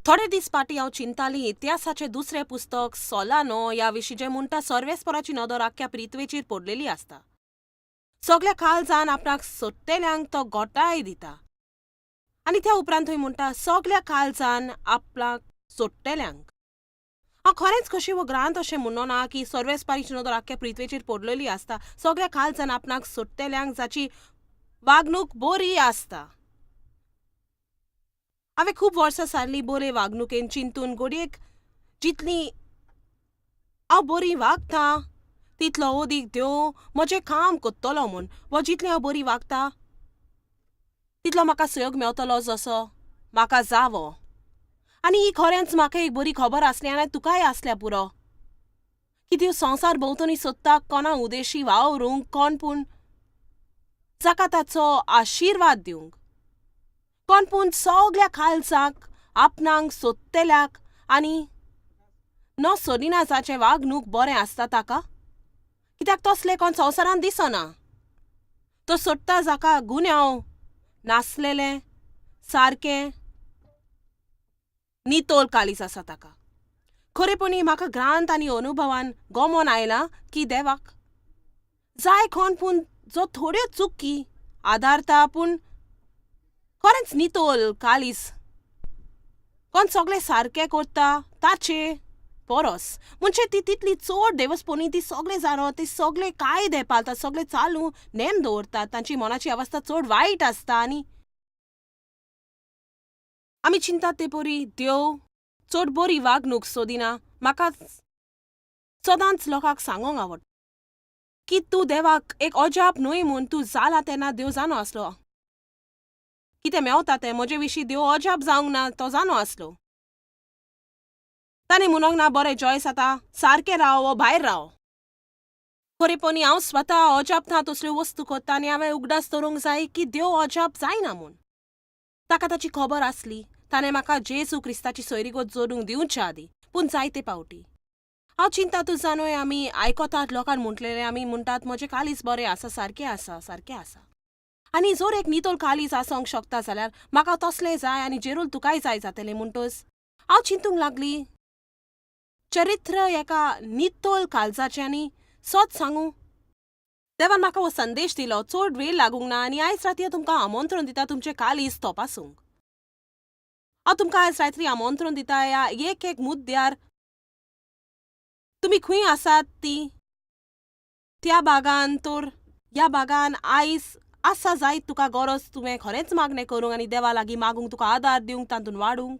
थोडे दीस फाटीं हांव चिंतालीं इतिहासाचें दुसरें पुस्तक सोलानो ह्या विशीं जें म्हणटा सर्वेस्पराची नदर आख्ख्या पृथ्वेचेर पडलेली आसता. सगल्या काळजान आपणाक सोडटेल्यांक तो गोटाय दिता. आनी त्या उपरांत थंय म्हणटा सगल्या काळजान आपणाक सोडटेल्यांक. हांव खरेंच कशी वो ग्रांथ अशें म्हणनो ना की सर्वेस्पराची नदर आख्ख्या पृथ्वेचेर पडलेली आसता. सगल्या काळजान आपणाक सोडटेल्यांक जाची वागणूक बरी आसता. हांवें खूब वर्सां सारलीं बरे वागणुकेन चिंतून घडयेक जितली हांव बरी वागतां तितलो अदीक देव म्हजें काम कोत्तलो म्हूण. वा जितलें हांव बरी वागतां तितलो म्हाका सयोग मेवतलो जसो म्हाका जावो. आनी ही खरेंच म्हाका एक बरी खबर आसली आनी तुकाय आसल्या पुरो की देव संवसार भोंवतणी सोदता कोणा उदेशी वावरूंक कोण पूण जाका ताचो आशिर्वाद दिवंक. कोण पूण सगल्या काळजाक आपणाक सोदतेल्याक आनी न सोदिना जाचें वागणूक बरें आसता ताका. कित्याक तसलें कोण संवसारान दिसना. तो सोडटा जाका गुन्यांव नासलेलें सारकें नितोल काळीज आसा ताका. खरेपणी म्हाका ग्रांथ आनी अनुभवान गमोन आयलां की देवाक जाय कोण पूण जो थोड्यो चुकी आदारता पूण खरेंच नितोल काळीज कोण सगळें सारकें करता ताचे परस म्हणजे ती तितली चड देवस्पणी ती सगळें जाणो ती सगळे कायदे पाळटा सगळे चालू नेम दवरतात. तांची मनाची अवस्था चड वायट आसता आनी आमी चिंतात ते परी देव चड बरी वागणूक सोदिना. म्हाका सदांच लोकांक सांगूंक आवडटा की तूं देवाक एक अजाप न्हय म्हूण तूं जाला तेन्ना देव जाणो आसलो. कितें मेवता तें म्हजे विशीं देव अजाप जावंक ना तो जाणो आसलो. ताणें म्हणूंक ना बरें जॉयस आतां सारकें राव वो भायर राव. खरेपणी हांव स्वता अजाप ना तसल्यो वस्तू करता आनी हांवें उगडास दवरूंक जाय की देव अजाप जायना म्हूण. ताका ताची खबर आसली. ताणें म्हाका जेजू क्रिस्ताची सोयरीगत जोडूंक दिवचे आदी पूण जायते पावटी हांव चिंता तूं जाणोय आमी आयकतात लोकांक म्हटलेलें आमी म्हणटात म्हजें काळीज बरें आसा सारकें आसा सारकें आसा. आनी जर एक नितोल काळीज आसोंक शकता जाल्यार म्हाका तसलें जाय आनी जेरूल तुकाय जाय जातलें म्हणटच हांव चिंतूंक लागली चरित्र एका नितोल काळजाचें आनी सोच सांगू देवान म्हाका हो संदेश दिलो चड वेळ लागूंक ना आनी आयज राती तुमकां आमंत्रण दिता तुमचें काळीज तपासूंक. हांव तुमकां आयज रात्री आमंत्रण दिता ह्या एक मुद्द्यार तुमी खंय आसात ती त्या भागान तर ह्या भागान आयज आसा जायत तुका गरज तुवें खरेंच मागणें करूंक आनी देवा लागीं मागूंक तुका आदार दिवंक तातूंत वाडूंक.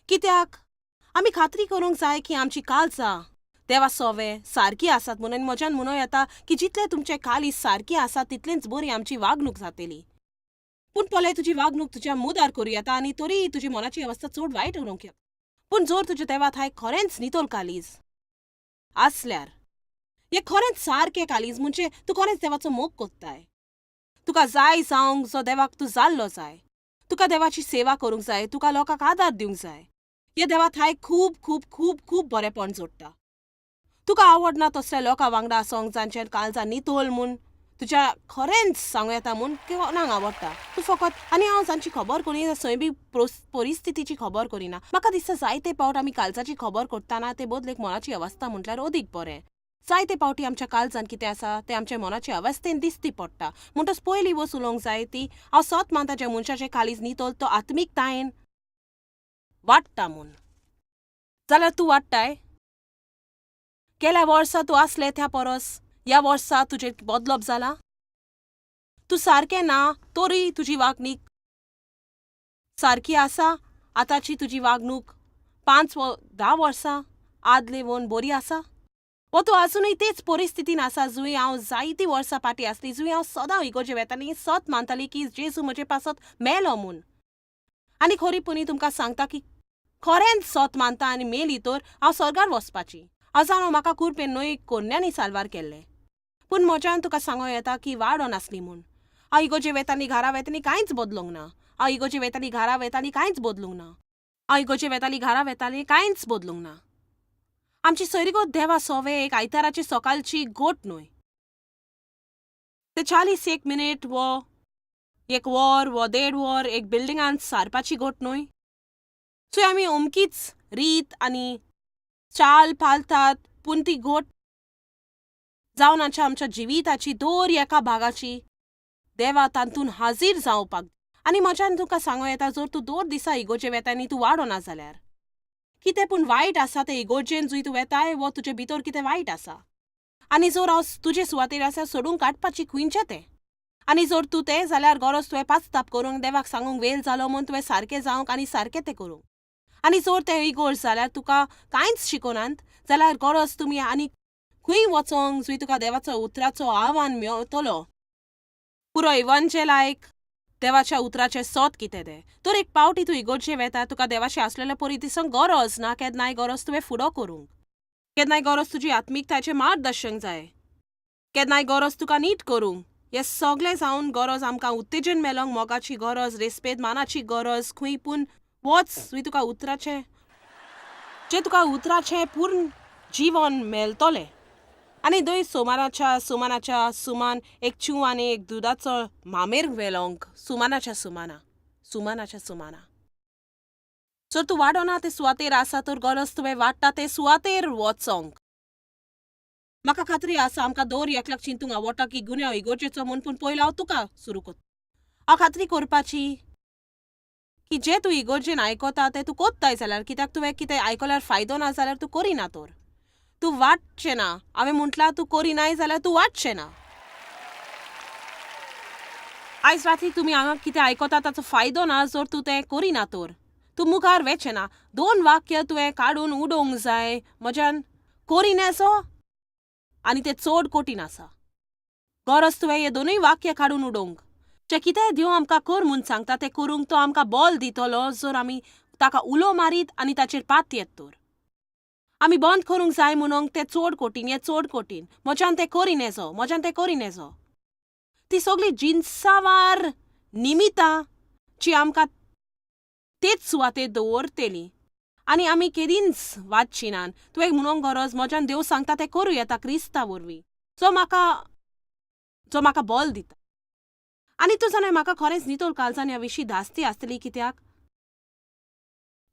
कित्याक आमी खात्री करूंक जाय की आमची काळजां देवा सोवे सारकी आसात म्हणून आनी म्हज्यान म्हणूं येता की जितलें तुमचें काळीज सारकी आसा तितलींच बरी आमची वागणूक जातली. पूण पोले तुजी वागणूक तुज्या मुदार करूं येता आनी तरी तुजी मनाची अवस्था चड वायट उरोवंक येता. पूण जर तुज्या देवा थंय खरेंच नितोल काळीज आसल्यार हें खरेंच सारकें काळीज म्हणजे तूं खरेंच देवाचो मोग कोत्ताय. तुका जाय जावंक जो देवाक तूं जाल्लो जाय. तुका देवाची सेवा करूंक जाय. तुका लोकांक आदार दिवंक जाय. हे देवा थंय खूब खूब खूब खूब बरेपण जोडटा. तुका आवडना तसल्या लोकां वांगडा आसोंक जांचेर काळजां नितोल म्हूण तुज्या खरेंच सांगूं येता म्हूण कोणाक आवडटा. तूं फकत आनी हांव जांची खबर करिना थंय बी परिस्थितीची खबर करिना. म्हाका दिसता जायते फावट आमी काळजाची खबर करतना ते बदलेक मनाची अवस्था म्हटल्यार अदीक बरें. जायते फावटी आमच्या काळजान कितें आसा तें आमच्या मनाचे अवस्थेन दिसती पडटा. म्हणटच पयली वस उलोवंक जाय ती हांव सत मानता ज्या मनशाचें काळीज नितोल तो आत्मीकतायेन वाडटा म्हूण. जाल्यार तूं वाडटाय? गेल्या वर्सा तूं आसलें त्या परस ह्या वर्सा तुजें बदलप जालां? तूं सारकें ना तरी तुजी वागणूक सारकी आसा? आतांची तुजी वागणूक 5 वा 10 वर्सां आदले वन बरी आसा? वो तूं अजुनूय तेच परिस्थितीन आसा जुंय हांव जायतीं वर्सां फाटीं आसली जुंय हांव सदां इगोर्जे वेताली सत मानताली की जेजू म्हजे पासत मेलो म्हूण. आनी खरीपणी तुमकां सांगता की खरेंच सत मानता आनी मेली तर हांव स्वर्गार वचपाची. हांव जाणो म्हाका कुरपेन न्हय कोन्यांनी साल्वार केल्लें. पूण म्हज्यान तुका सांगूं येता की वाडो नासली म्हूण. हांव इगोर्जे वेताली घरा वेताली कांयच बदलूंक ना. हांव इगोर्जे वेताली घरा वेताली कांयच बदलूंक ना. हांव इगोर्जे वेताली घरा वेताली कांयच बदलूंक ना. आमची सोयरीगत देवा सोवे एक आयताराची सकाळची गोट न्हय. ते 41 मिनीट वो एक वर वो 1.5 वर एक बिल्डिंगांत सारपाची गोट न्हय. सो आमी अमकीच रीत आनी चाल पालतात, पूण ती घोट जावन आमच्या जिविताची दर एका भागाची देवा तांतून हाजीर जावपाक. आनी म्हज्यान तुका सांगूं येता, जर तूं 2 दिसा इगोर्जे वेता आनी तूं वाडोना जाल्यार कितें पूण वायट आसा ते इगोर्जेन जूय तूं वेताय वो तुजे भितर कितें वायट आसा. आनी जर हांव तुजे सुवातेर आसा सोडून काडपाची खंयचें तें. आनी जर तूं तें जाल्यार गरज तुवें पास्ताप करूंक, देवाक सांगूंक वेल जालो म्हूण तुवें सारकें जावंक आनी सारकें तें करूंक. आनी जर तें इगोर्ज जाल्यार तुका कांयच शिकोनात जाल्यार गरज तुमी आनी खंय वचोंक जूय तुका देवाचो उतराचो आव्हान मेळटलो. पुरो इव्हांजेलायक देवाच्या उतराचें सोत कितें तें. तर एक पावटी तूं इगोर्जे वेता, तुका देवाचें आसलेलें परी दिसोंक गरज ना. केन्नाय गरज तुवें फुडो करूंक, केन्नाय गरज तुजी आत्मिकतायेचें मार्गदर्शन जाय, केन्नाय गरज तुका नीट करूंक. हें सगळें जावन गरज आमकां उत्तेजन मेळोंक मोगाची गरज, रेस्पेद मानाची गरज. खंय पूण वच जूय तुका उतराचें पूर्ण जीवन मेळटलें. आनी थंय सुमानाच्या सुमान एक च्यू आनी एक दुदाचो मामेर वेलोंक सुमानाच्या सुमाना. जर तूं वाडोना ते सुवातेर आसा तर गरज तुवें वाडटा ते सुवातेर वचोंक. म्हाका खात्री आसा आमकां दर एकल्याक चिंतूंक आवडटा की गुन्यांव इगोर्जेचो म्हूण, पूण पयलो हांव तुका सुरू करता. हांव खात्री करपाची की जें तूं इगोर्जेन आयकोता तें तूं कोत्ताय जाल्यार, कित्याक तुवें कितें आयकल्यार फायदो ना जाल्यार तूं करिना. तर तूं वाडचें ना. हांवें म्हटलां तूं करिनाय जाल्यार तूं वाडचें ना. आयज राती तुमी हांगा कितें आयकोता ताचो फायदो ना जर तूं तें करिना. तर तूं मुखार वेचें ना. 2 वाक्य तुवें काडून उडोवंक जाय. म्हज्यान करिनेचो आनी तें चड कठीण आसा. गरज तुवें हे 2य वाक्य काडून उडोवंक. जें कितेंय देव आमकां कर म्हूण सांगता तें करूंक तो आमकां बल दितलो जर आमी ताका उलो मारीत आनी ताचेर पात येत. तर आमी बंद करूंक जाय म्हणून तें चड कठीण. म्हज्यान तें करिनेचो. ती सगळी जिन्सावार निमितां जी आमकां तेच सुवातेर दवरतली आनी आमी केदींच वाचची नात. तुवें म्हणूंक गरज म्हज्यान देव सांगता तें करूं येता क्रिस्ता वरवीं, जो म्हाका बल दिता. आनी तूं जाणां म्हाका खरेंच नितोळ काळजान ह्या विशीं धास्ती आसतली. कित्याक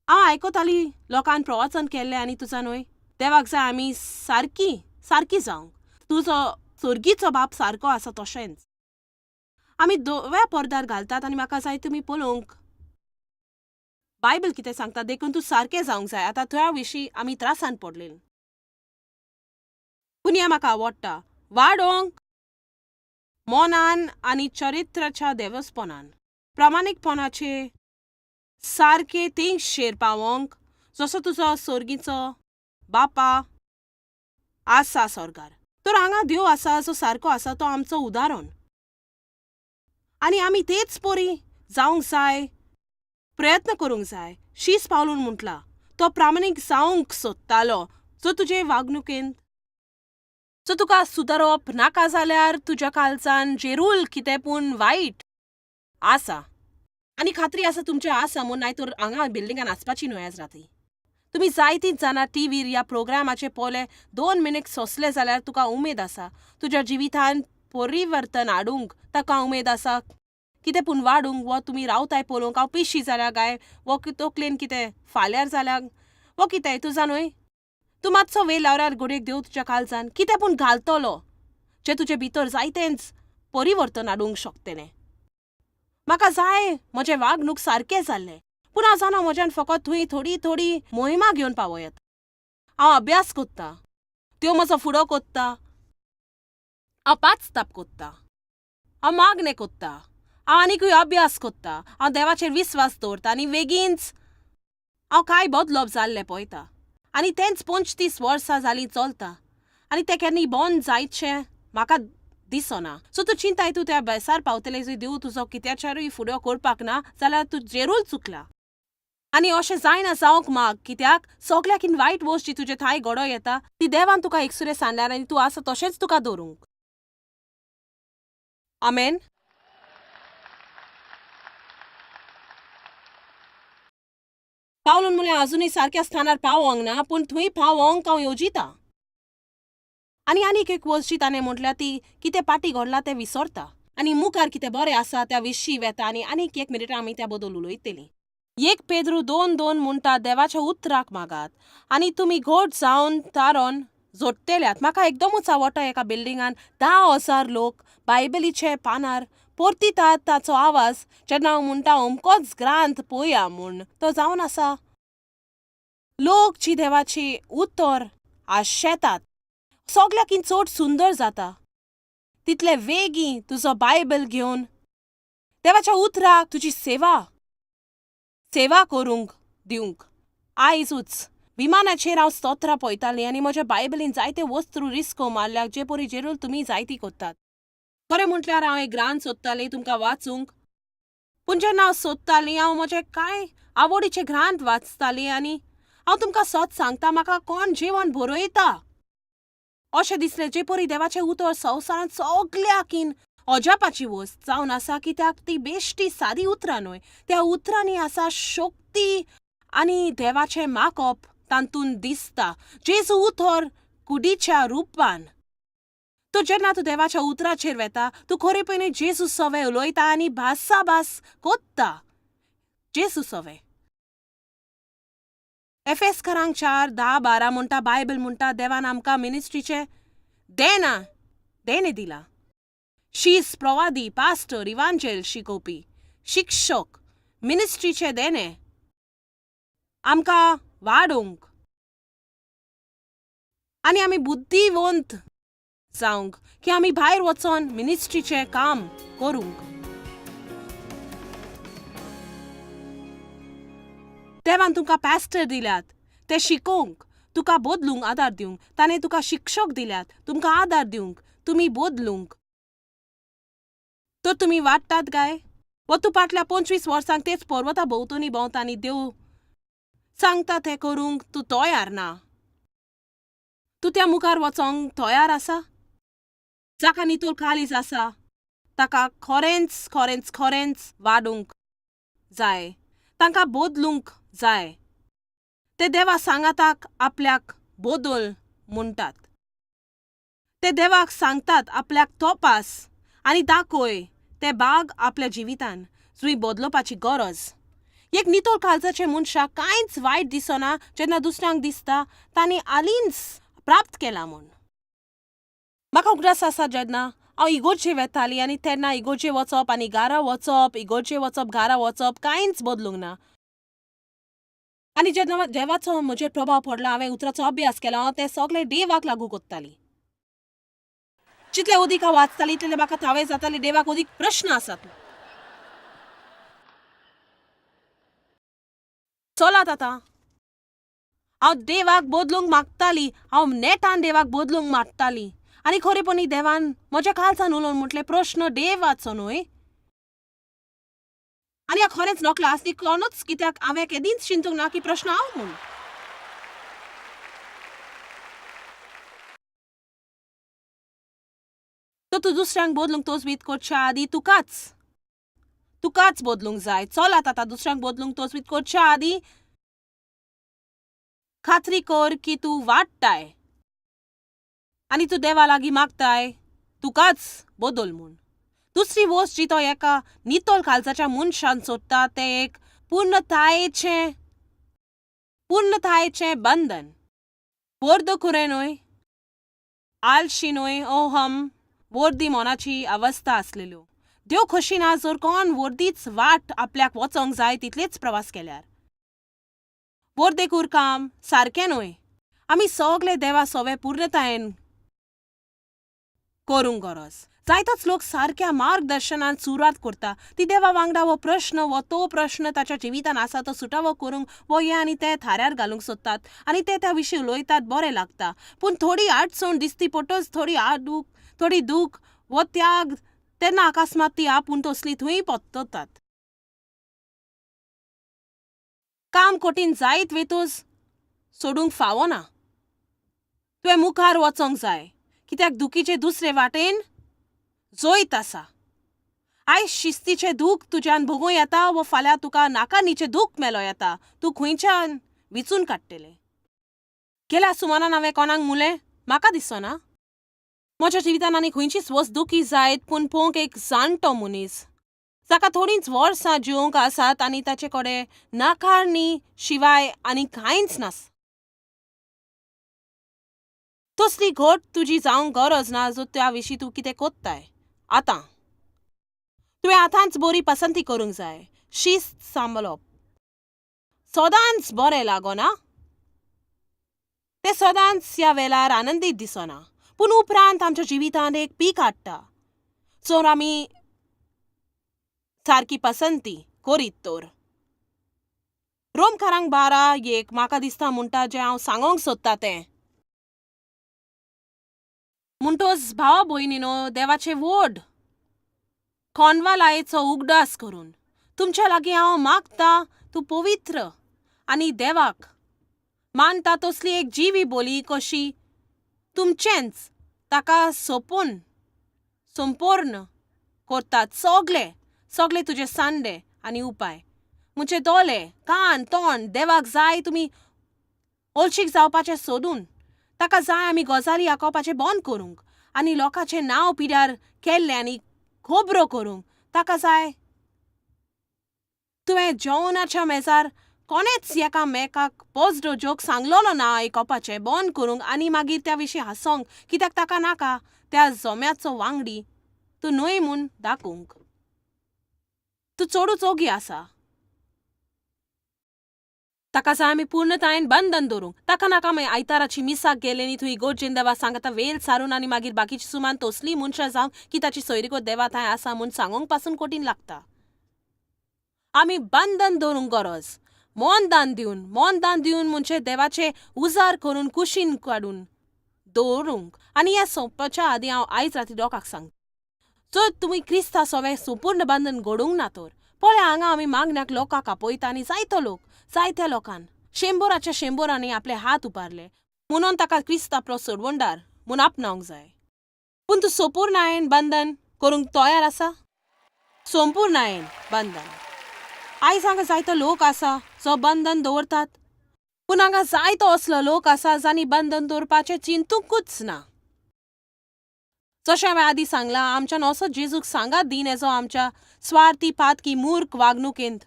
हांव आयकोताली लोकांन प्रवचन केल्लें आनी तुजा न्हय देवाक जाय आमी सारकी जावंक. तुजो सर्गीचो बाप सारको आसा तशेंच आमी धव्या पडद्यार घालतात. आनी म्हाका जाय तुमी पळोवंक बायबल कितें सांगता देखून तूं सारकें जावंक जाय. आतां त्या विशीं आमी त्रासान पडलेलीं, पूण हें म्हाका आवडटा. वाडोवंक मोनान आनी चरित्राच्या देवस्पणान, प्रामाणीकपणाचे सारके तेंगशेर पावोंक जसो तुजो सर्गीचो बापा आसा स्वर्गार. तर हांगा देव आसा जो सारको आसा, तो आमचो उदाहरण. आनी आमी तेच परी जावंक जाय, प्रयत्न करूंक जाय. शीस पावलून म्हटला तो प्रामाणीक जावंक सोदतालो. जो तुजे वागणुकेंत जो तुका सुदारप नाका जाल्यार तुज्या काळजान जेरूल कितें पूण वायट आसा. आनी खात्री आसा तुमचें आसा म्हूण, नायतर हांगा बिल्डिंगान आसपाची न्हय आज राती. तुमी जायतींच जाणां टीव्हीर ह्या प्रोग्रामाचे पळोवले 2 मिनीट सोंसले जाल्यार तुका उमेद आसा तुज्या जिवितांत परिवर्तन हाडूंक. ताका उमेद आसा कितें पूण वाडूंक. वो तुमी रावताय पळोवंक. हांव पिशी जाल्यार काय वो तकलेन कितें फाल्यार जाल्यार वो कितें तुजा न्हय. तूं मातसो वेळ लावल्यार घडयेक देव तुज्या काळजान कितें पूण घालतलो जें तुजे भितर जायतेंच परिवर्तन हाडूंक शकतलें. म्हाका जाय म्हजें वागणूक सारकें जाल्लें, पूण हांव जाणा म्हज्यान फकत थंय थोडी मोहिमा घेवन पावयत. हांव अभ्यास कोत्ता, त्यो म्हजो फुडो कोत्ता, हांव पाचताप कोत्ता, हांव मागणें कोत्ता, हांव आनीकूय अभ्यास कोत्ता, हांव देवाचेर विस्वास दवरता आनी बेगीनच हांव कांय बदलप जाल्लें पळयता. आनी तेंच 35 वर्सां जालीं चलता आनी तें केन्नाय बंद जायतशें म्हाका दिसना. सो तूं चिंताय तूं त्या बेसार पावतलें जंय देव तुजो कित्याच्यारूय फुडो करपाक ना जाल्यार तूं जेरूल चुकला. आनी अशें जायना जावंक माग. कित्याक सगळ्याकीन वायट वस्त जी तुजे थाय घडो येता ती देवान तुका एकसुरे सांडल्यार आनी तूं आसा तशेंच तुका दवरूंक. आमेन. पावलून म्हणलें अजुनूय सारक्या स्थानार पावोंक ना, पूण थंय पावोंक हांव येवजिता. आनीक एक वस्त जी ताणें म्हटल्या ती कितें पाटी घडलां तें विसरता आनी मुखार कितें बरें आसा त्या विशीं वेता. आनी आनीक 1 मिनीट आमी त्या बद्दल उलयतलीं. 1 पेद्रू 2:2 म्हणटा देवाच्या उतराक मागात आनी तुमी घोट जावन तारोन जोडटेल्यात. म्हाका एकदमूच आवडटा एका बिल्डिंगान 10,000 लोक बायबलीचे पानार परतितात ताचो आवाज जेन्ना हांव म्हणटा अमकोच ग्रांथ पळोवया म्हूण. तो जावन आसा. लोक जी देवाची उतर आशेतात सगळ्याकीन चड सुंदर जाता. तितले वेगीं तुजो बायबल घेवन देवाच्या उतराक तुजी सेवा करूंक दिवंक. आयजूच विमानाचेर हांव स्तोत्रां पळयतालीं आनी म्हज्या बायबलीन जायते वस्तू रिस्को मारल्यात जे परी जेरूल तुमी जायती करतात. खरें म्हटल्यार हांव एक ग्रांथ सोदतालें तुमकां वाचूंक. पूण जेन्ना हांव सोदतालीं हांव म्हजे कांय आवडीचे ग्रांथ वाचतालीं आनी हांव तुमकां सत सांगता म्हाका कोण जेवण बरयता अशें दिसलें जे परी देवाचें उतर संवसारांत सगळ्याकीन अजापाची वस्त जावन आसा. कित्याक ती बेश्टी सादी उतरां न्हय, त्या उतरांनी आसा शक्ती आनी देवाचें मागप तातूंत दिसता. जेजू उतर कुडीच्या रुपान. तो जेन्ना तूं देवाच्या उतराचेर वेता तूं खरेपणी जेजू सवे उलयता आनी भास कोत्ता जेजू सवे. एफेसकारांक 4:10-12 म्हणटा बायबल म्हणटा देवान आमकां मिनिस्ट्रीचे देणे दिला. शीस, प्रवादी, पास्टर, इवांजेल शिकोवपी, शिक्षक, मिनिस्ट्रीचे देणे आमकां वाडोवंक आनी आमी बुद्धीवंत जावंक की आमी भायर वचोन मिनिस्ट्रीचें काम करूंक. देवान तुमकां पॅस्टर दिल्यात ते शिकोवंक, तुका बदलूंक आदार दिवंक. ताणें तुका शिक्षक दिल्यात तुमकां आदार दिवंक, तुमी बदलूंक. तर तुमी वाडटात काय? वा तूं फाटल्या 25 वर्सांक तेच पर्वता भोंवतणी भोंवता आनी देव सांगता तें करूंक तूं तयार ना. तूं त्या मुखार वचोंक तयार आसा? जाका नितोल काळीज आसा ताका खरेंच वाडूंक जाय, तांकां बदलूंक जाय. ते देवा सांगाताक आपल्याक बदल म्हणटात. ते देवाक सांगतात आपल्याक तपास आनी दाखय ते भाग आपल्या जिवितान जुंय बदलपाची गरज. एक नितोळ काळजाचे मनशाक कांयच वायट दिसना जेन्ना दुसऱ्यांक दिसता तांणी आलींच प्राप्त केला म्हूण. म्हाका उगडास आसा जेन्ना हांव इगोर्जे वेतालीं आनी तेन्ना इगोर्जे वचप आनी घरा वचप, इगोर्जे वचप घरा वचप कांयच बदलूंक ना. आनी जेन्ना देवाचो म्हजेर प्रभाव पडला हांवें उतराचो अभ्यास केलो हांव तें सगळें देवाक लागू करतालीं. जितले अदीक हांव वाचतालीं तितले म्हाका थावे जाताली देवाक अदीक प्रश्न आसात. चलात आतां हांव देवाक बदलूंक मागतालीं, हांव नेटान देवाक बदलूंक मागतालीं आनी खरेपणी देवान म्हज्या काळजान उलोवन म्हटलें प्रश्न देवाचो न्हय. आनी हांव खरेंच नकला आसली कोणूच कित्याक हांवें केदींच चिंतूंक ना की प्रश्न हांव म्हूण. तूं दुसऱ्यांक बदलूंक तोजवीत करच्या आदीं तुकाच बदलूंक जाय. चलात आतां दुसऱ्यांक बदलूंक तोजवीत करच्या आदीं खात्री कर की तूं वाडटाय आनी तूं देवा लागीं मागताय तुकाच बदल म्हूण. दुसरी वस्त जी तो एका नितोल काळजाच्या मनशान सोदता तें एक पूर्णतायेचें बंधन. वर्दखुरें न्हय, आलशी न्हय, अहम वर्दी मनाची अवस्था आसलेल्यो. देव खोशी ना जर कोण वर्दीच वाट आपल्याक वचोंक जाय तितलेच प्रवास केल्यार. वर्देकूर काम सारकें न्हय. आमी सगळे देवा सवे पूर्णतायेन करूंक गरज. जायतोच लोक सारक्या मार्गदर्शनान सुरवात करता. ती देवा वांगडा वो प्रश्न वो तो प्रश्न ताच्या जिवितान आसा तो सुटावो करूंक वो हे आनी ते थाऱ्यार घालूंक सोदतात आनी ते त्या विशीं उलयतात बरें लागता. पूण थोडी आडचण दिसती पडटच, थोडी दूख वो त्याग तेन्ना अकस्मात ती आपूण तसली थंय पत्ततात. काम कठीण जायत वेतूच सोडूंक फावना. तुवें मुखार वचोंक जाय कित्याक दुखीचे दुसरे वाटेन जोयत आसा. आयज शिस्तीचें दूख तुज्यान भोगूं येता वो फाल्यां तुका नाकानीचें दूख मेलो येता. तूं खंयच्यान विचून काडटलें. गेल्या सुमारान हांवें कोणाक म्हणलें म्हाका दिसना म्हज्या जिवितान आनी खंयचीच वस्त दुखी जायत पूण पळोवंक एक जाणटो मनीस जाका थोडींच वर्सां जिवंक आसात आनी ताचे कडेन नाकारणी शिवाय आनी कांयच नास. तसली घट तुजी जावंक गरज ना जो त्या विशीं तूं कितें कोत्ताय. आतां तुवें आतांच बरी पसंती करूंक जाय. शिस्त सांबाळप सदांच बरें लागना. तें सदांच ह्या वेळार आनंदीत दिसना, पूण उपरांत आमच्या जिवितांत एक पीक हाडटा. जर आमी सारकी पसंती करीत तर. रोमकारांक 12:1 म्हाका दिसता म्हणटा जें हांव सांगोंक सोदतां तें. म्हणटोच भावा भयणीनो, देवाचे व्हड खोनवालायेचो उगडास करून तुमच्या लागीं हांव मागतां तूं पवित्र आनी देवाक मानता तसली एक जिवी बोली कशी तुमचेंच ताका संपूर्ण करतात सगळे तुजे सांडे आनी उपाय. म्हणजे दोळे, कान, तोंड देवाक जाय तुमी ओलशीक जावपाचें सोदून ताका जाय आमी गजाली आंकोवपाचें बंद करूंक आनी लोकांचें नांव पिड्यार केल्लें आनी खोबरो करूंक ताका जाय तुवें जेवणाच्या मेजार कोणेच एकामेकाक पोजडो जोक सांगलोलो ना आयकोवपाचें बंद करूंक आनी मागीर त्या विशीं हांसोंक कित्याक ताका नाका त्या जोम्याचो वांगडी तूं न्हय म्हूण दाखोवंक. तूं चडूच ओगी आसा. ताका जाय आमी पूर्णतायेन बंधन दवरूंक. ताका नाका मागीर आयताराची मिसाक गेले न्ही थंय इगोर्जेन देवा सांगता वेल सारून आनी मागीर बाकीची सुमान तसली मनशां जावन की ताची सोयरीगत देवा थंय आसा म्हूण सांगोंक पासून कठीण लागता. आमी बंधन दवरूंक गरज. मोनदान दिवन म्हणजे देवाचे उजार करून कुशीन काडून दवरूंक. आनी हें सोंपच्या आदीं हांव आयज राती लोकांक सांगता, जर तुमी क्रिस्ता सवें संपूर्ण बंधन घडोवंक ना तर पळय हांगा आमी मागण्याक लोकांक आपयता आनी जायत्या लोकान 100 आपले हात उबारले म्हणून ताका क्रिस्ताप्रो सोडवणदार म्हूण आपणावंक जाय. पूण तूं संपूर्णायेन बंधन करूंक तयार आसा? संपूर्णायेन बंधन. आयज हांगा जायतो लोक आसा जो बंधन दवरतात, पूण हांगा जायतो असलो लोक आसा जांनी बंधन दवरपाचें चिंतूंकूच ना. जशें हांवें आदीं सांगलां, आमच्यान असो जेजूक सांगात दिने जो आमच्या स्वार्थी पातकी मूर्ख वागणुकेंत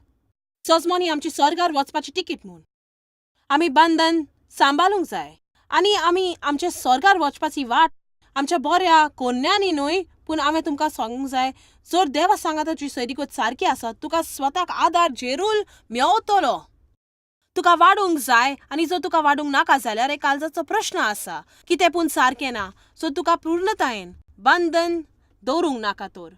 सजमोनी आमची स्वर्गार वचपाची तिकीट म्हूण. आमी बंधन सांबाळूंक जाय आनी आमी आमचे स्वर्गार वचपाची वाट आमच्या बऱ्या कोन्यांनी न्हय, पूण हांवें तुमकां सांगूंक जाय, जर देवा सांगाता तुजी सोयरीगत सारकी आसा तुका स्वताक आदार जेरूल मेवतलो. तुका वाडूंक जाय आनी जर तुका वाडूंक नाका जाल्यार एक काळजाचो प्रश्न आसा कितें पूण सारकें ना. सो तुका पूर्णतायेन बंधन दवरूंक नाका तर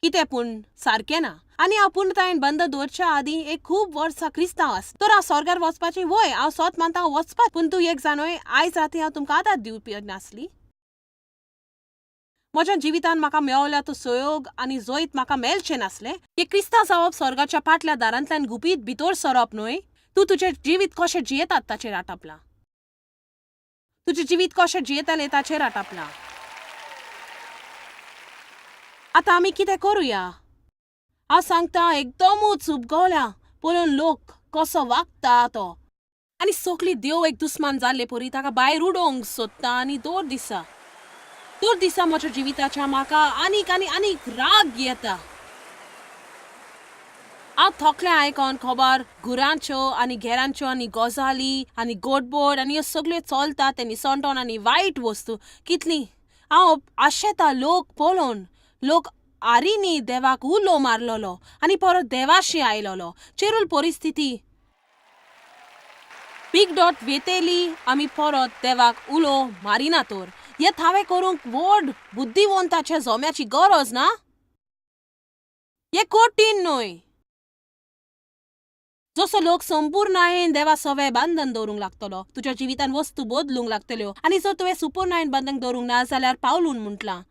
कितें पूण सारकें ना. आनी हांव पूर्णतायेन बंधन दवरच्या आदीं एक खूब वर्सां क्रिस्तांव आसा तर हांव स्वर्गार वचपाचें वय हांव स्वत मानता हांव वचपाच. पूण तूं एक जाणय आयज राती हांव तुमकां आदार दिवपी नासली. म्हज्या जिवितांत म्हाका मेवल्या तो सहयोग आनी जैत म्हाका मेळचें नासलें. एक क्रिस्तांव जावप स्वर्गाच्या फाटल्या दारांतल्यान गुपीत भितर सरप न्हय. तूं तुजें जिवीत कशें जियेतात ताचेर आटापलां. तुजें जिवीत कशें जियेतलें ताचेर आटापलां. आतां आमी कितें करुया? हांव सांगता एकदमूच उपगवल्या पळोवन लोक कसो वागता तो आनी सगळी देव एक दुस्मान जाल्ले परी ताका भायर उडोवंक सोदता आनी दर दिसा म्हज्या जिविताच्या म्हाका आनीक राग येता. हांव थकलें आयकोन खबर घुरांच्यो आनी घेरांच्यो आनी गजाली आनी गोडबोड आनी ह्यो सगळ्यो चलता ते निसंटोन आनी वायट वस्तू कितली. हांव आशेता लोक पळोवन लोक आरिनी देवाक उलो मारलोलो आनी परत देवाशी आयलोलो. चेरूल परिस्थिती बिगडोट वेतेली आमी परत देवाक उलो मारिना तर हे थावे करूंक व्हड बुद्धिवंताच्या जोम्याची गरज ना. हे कठीण न्हय. जसो लोक संपूर्णायेन देवा सवें बंधन दवरूंक लागतलो तुज्या जिवितान वस्तू बदलूंक लागतल्यो आनी जर तुवें संपूर्णायेन बंधन दवरूंक ना जाल्यार पावलून म्हटलां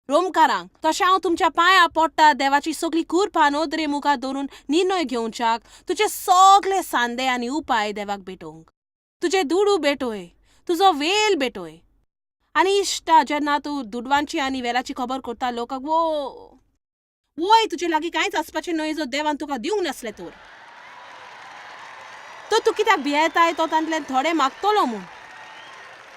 रोमकारांक तशें हांव तुमच्या पांयां पडटा देवाची सगळी कृपा नदरे मुखार दवरून निर्णय घेवच्याक तुजे सगळे सांदे आनी उपाय देवाक भेटोवंक. तुजे दुडू भेटोय, तुजो वेल भेटोय आनी इश्टा जेन्ना तूं दुडवांची आनी वेलाची खबर करता लोकांक वय तुजे लागीं कांयच आसपाचें न्हय जो देवान तुका दिवंक नासलें तर तूं कित्याक भियेताय तो तांतल्यान थोडें मागतलो म्हूण.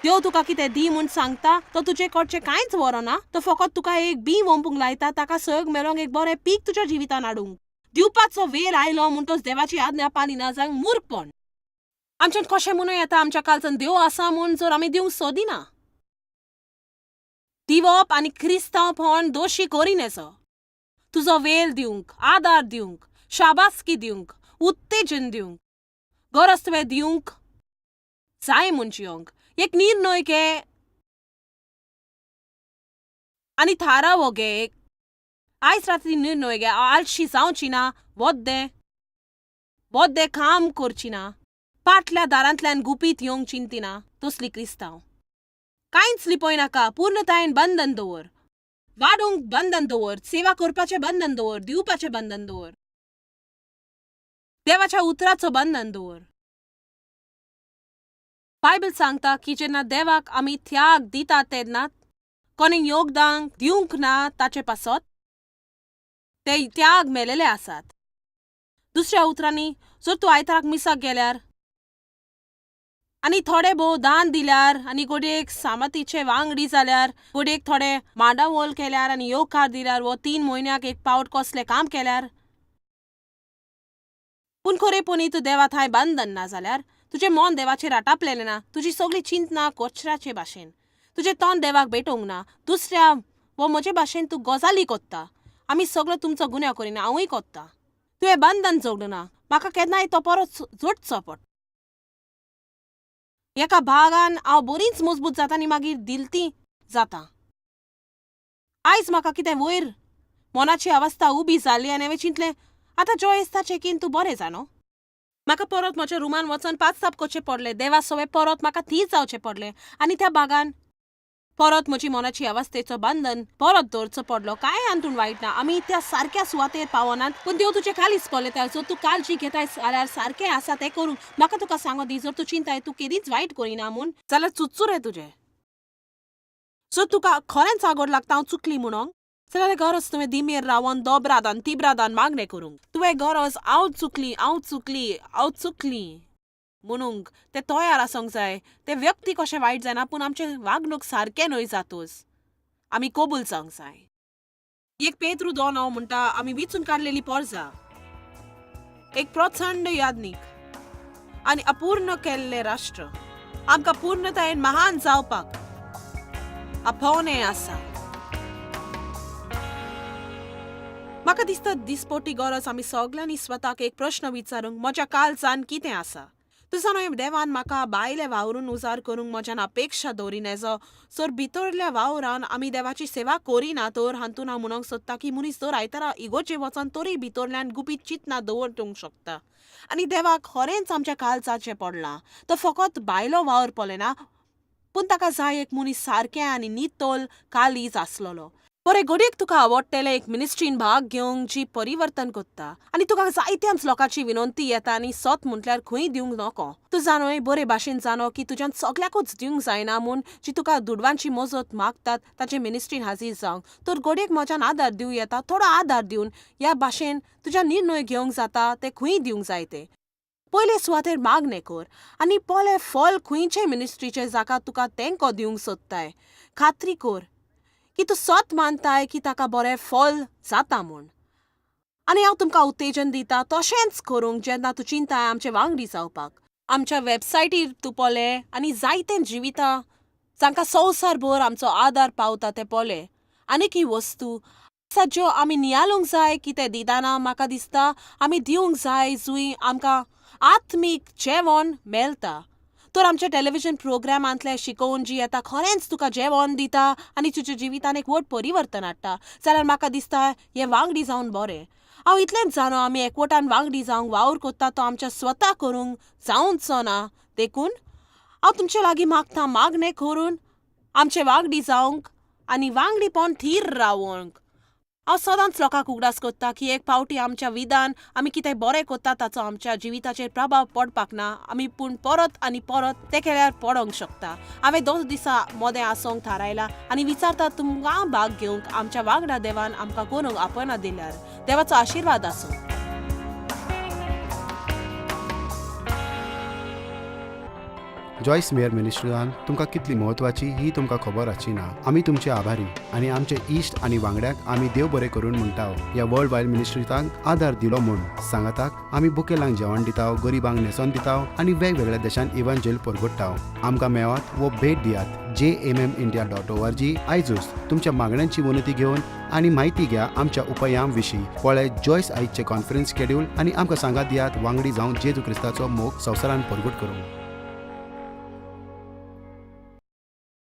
देव तुका कितें दी म्हूण सांगता तो तुजे कडचें कांयच बरो ना. तो फकत तुका एक बी वंपूंक लायता ताका सग मेळोंक एक बरें पीक तुज्या जिवितान हाडूंक. दिवपाचो वेळ आयलो म्हणटच देवाची आज्ञा पालिना जावंक मूर्खपण. आमच्यान कशें म्हणून येता आमच्या काळजान देव आसा म्हूण जर आमी दिवंक सोदिना. दिवप आनी क्रिस्तांवपण दोशी करिनेचो. तुजो वेळ दिवंक, आदार दिवंक, शाबासकी दिवंक, उत्तेजन दिवंक, गरज तुवें दिवंक जाय म्हणची योंक. एक निर्णय घे आनी थाराव घे. आयज रात्री निर्णय घे. आळशी जावची ना. वद्दे काम करची ना. फाटल्या दारांतल्यान गुपीत येवंक चिंतिना. तसली क्रिस्तांव. कांयच लिपोय नाका. पूर्णतायेन बंधन दवर. वाडूंक बंधन दवर. सेवा करपाचें बंधन दवर. दिवपाचें बंधन दवर. देवाच्या उतराचो बंधन दवर. बायबल सांगता की जेन्ना देवाक आमी त्याग दितात तेन्ना कोणें योगदान दिवंक ना ताचे पासत ते त्याग मेलेले आसात. दुसऱ्या उतरांनी जर तूं आयताराक मिसाक गेल्यार आनी थोडे भोव दान दिल्यार आनी गोडयेक सामतीचे वांगडी जाल्यार गोडयेक थोडे मांडावोल केल्यार आनी येवकार दिल्यार वो 3 म्हयन्याक एक पावट कसलें काम केल्यार पूण खरेपणी तूं देवा थंय बंधन ना जाल्यार तुजें मन देवाचेर आटापलेलें ना. तुजी सगळी चिंतना कोचराचे भाशेन. तुजें तोंड देवाक भेटोंक ना. दुसऱ्या वो म्हजे भाशेन तूं गजाली कोत्ता. आमी सगळो तुमचो गुन्यांव करिना. हांवूय कोत्ता. तुवें बंधन जोडूं ना. म्हाका केन्नाय तो परत जोडचो पड. एका भागान हांव बरींच मजबूत जाता आनी मागीर दिलती जाता. आयज म्हाका कितें वयर मनाची अवस्था उबी जाली आनी हांवें चिंतलें आतां जॉयस्ताचें कीन तूं बरें जालो. म्हाका परत म्हज्या रुमान वचून पाचताप करचें पडलें. देवा सवे परत म्हाका थीच जावचें पडलें आनी त्या भागान परत म्हजी मनाची अवस्थेचो बंधन परत दवरचो पडलो. कांय हातूंत वायट ना. आमी त्या सारक्या सुवातेर पावनात पूण देव तुजे खालीच पळयता. जर तूं काळजी घेताय जाल्यार सारकें आसा तें करूंक. म्हाका तुका सांगो दी जर तूं चिंताय तूं केदीच वायट करिना म्हूण जाल्यार चुचूर रे तुजें. जर तुका खरेंच आगोड लागता हांव चुकली म्हणून जाल्यार गरज तुवें दिमेर रावन दोबरादान तिब्रादान मागणें करूंक. तुवें गरज हांव चुकली म्हणूंक ते तयार आसूंक जाय. ते व्यक्ती कशें वायट जायना पूण आमचें वागणूक सारकें न्हय जातोच आमी कबूल जावंक जाय. एक पेद्रू 2:9 म्हणटा आमी विचून काडलेली पोरजां एक प्रचंड यादनीक आनी अपूर्ण केल्लें राष्ट्र आमकां पूर्णतायेन महान जावपाक आपोवणें आसा. म्हाका दिसता दिसपोटी गरज आमी सगळ्यांनी स्वताक एक प्रश्न विचारूंक म्हज्या काळजान कितें आसा. तुजो देवान म्हाका भायले वावरून उजार करूंक म्हज्यान अपेक्षा दवरिनेजो. जर भितरल्या वावरान आमी देवाची सेवा करिना तर हातूंत हांव म्हणूंक सोदता की मनीस दर आयतारा इगोर्जे वचोन तरी भितरल्यान गुपीत चिंतना दवरूंक शकता. आनी देवाक खरेंच आमच्या काळजाचें पडलां. तो फकत भायलो वावर पळयना पूण ताका जाय एक मनीस सारकें आनी नितोल काळीज आसलोलो. बरें घडयेक तुका आवडटेलें एक मिनिस्ट्रीन भाग घेवंक जी परिवर्तन कोत्ता आनी तुका जायत्यांच लोकांची विनंती येता आनी सत म्हटल्यार खंय दिवंक नको. तूं जाणोय बरे भाशेन जाणो की तुज्यान सगळ्याकूच दिवंक जायना म्हूण जी तुका दुडवांची मजत मागतात ताचे मिनिस्ट्रीन हाजीर जावंक. तर घडयेक म्हज्यान आदार दिवं येता थोडो आदार दिवन ह्या भाशेन तुज्या निर्णय घेवंक जाता ते खंय दिवंक जाय ते. पयले सुवातेर मागणें कर आनी पोले फल खंयचे मिनिस्ट्रीचे जाका तुका तेंको दिवंक सोदताय. खात्री कर की तूं सत मानताय की ताका बरें फल जाता म्हूण. आनी हांव तुमकां उत्तेजन दिता तशेंच करूंक जेन्ना तूं चिंताय आमचे वांगडी जावपाक. आमच्या वेबसायटीर तूं पळय आनी जायते जिवितां जांकां संवसारभर आमचो आदार पावता ते पळय. आनीक ही वस्तू आसा ज्यो आमी नियाळूंक जाय की ते दिताना म्हाका दिसता आमी दिवंक जाय जूय आमकां आत्मीक जेवण मेळटा. तर आमच्या टेलिव्हिजन प्रोग्रामांतले शिकोवन जी येता खरेंच तुका जेवण दिता आनी तुज्या जिवितान एक व्हड परिवर्तन हाडटा जाल्यार म्हाका दिसता हें वांगडी जावन बरें. हांव इतलेंच जाणो आमी एकवटान वांगडी जावंक वावर कोत्ता तो आमच्या स्वता करूंक जावचो ना. देखून हांव तुमचे लागीं मागता मागणें करून आमचे वांगडी जावंक आनी वांगडीपण थीर रावंक. हांव सदांच लोकांक उगडास कोत्ता की एक पावटी आमच्या विधान आमी कितें बरें कोत्ता ताचो आमच्या जिविताचेर प्रभाव पडपाक ना. आमी पूण परत आनी परत ते केल्यार पडोंक शकता. हांवें 2 दिसा मोदें आसोंक थारायला आनी विचारता तुमकां भाग घेवंक आमच्या वांगडा देवान आमकां करूंक आपणा दिल्यार. देवाचो आशिर्वाद आसूं. जॉयस मेयर मिनिस्ट्रीजान तुमकां कितली म्हत्वाची ही तुमकां खबर आसची ना. आमी तुमचे आभारी आनी आमचे इश्ट आनी वांगड्यांक आमी देव बरें करून म्हणटाव. ह्या वर्ल्ड वायड मिनिस्ट्रीजांक आदार दिलो म्हूण सांगाताक आमी बुकेलांक जेवण दिताव, गरिबांक न्हेसोन दिताव आनी वेगवेगळ्या देशांत इव्हँजल परगटाव. आमकां मेळात वो भेट दियात jmmindia.org. आयजूच तुमच्या मागण्यांची उन्नती घेवन आनी म्हायती घ्या आमच्या उपायां विशीं. पळय जॉयस आयजचे कॉन्फरन्स शेड्यूल आनी आमकां सांगात दियात वांगडी जावन जेजू क्रिस्ताचो मोग संवसारान परगट करूंक.